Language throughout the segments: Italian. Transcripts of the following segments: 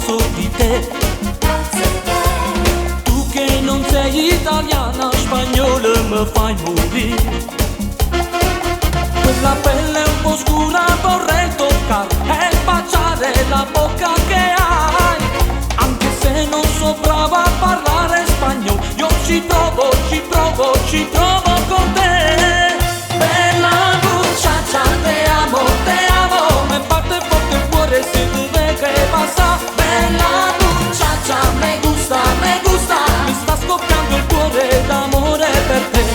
pazzo di te. Tu che non sei italiana, spagnola mi fai morire. Quella pelle un po' scura vorrei toccare e baciare la bocca che hai. Anche se non so brava a parlare spagnolo, io ci provo, ci provo, ci provo con te. Bella muchacha, te amo, me parte forte il cuore se tu ve che pasa. Bella muchacha, me gusta, mi sta scoppiando il cuore d'amore per te.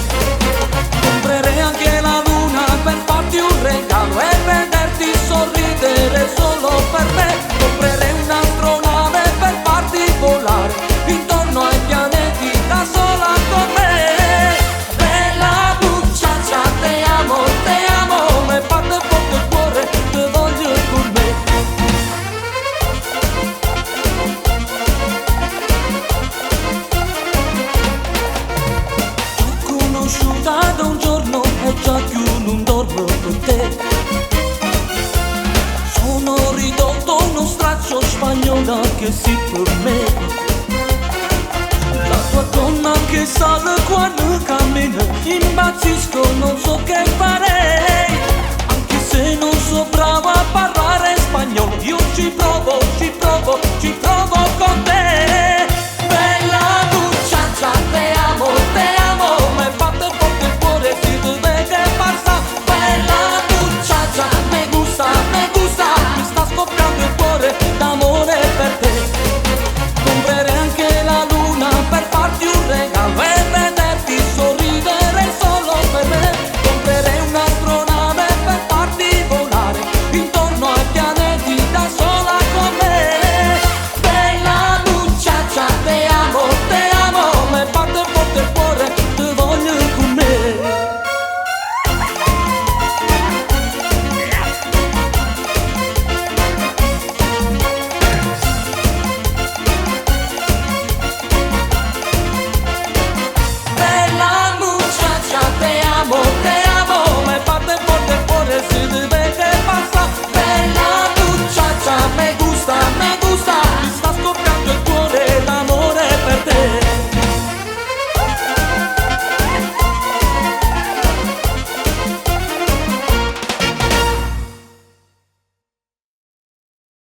Comprerei anche la luna per farti un regalo e vederti sorridere solo per me. Comprerei un'astronave per farti volare intorno ai pianeti da sola con me. Bella muchacha, te amo, me parte forte il cuore, te voglio con me. T'ho conosciuta da un giorno e già più non dormo con te. Sono ridotto uno straccio spagnola che si per me. La tua donna che sale quando cammina, impazzisco, non so che farei. Anche se non so brava a parlare spagnolo, io ci provo,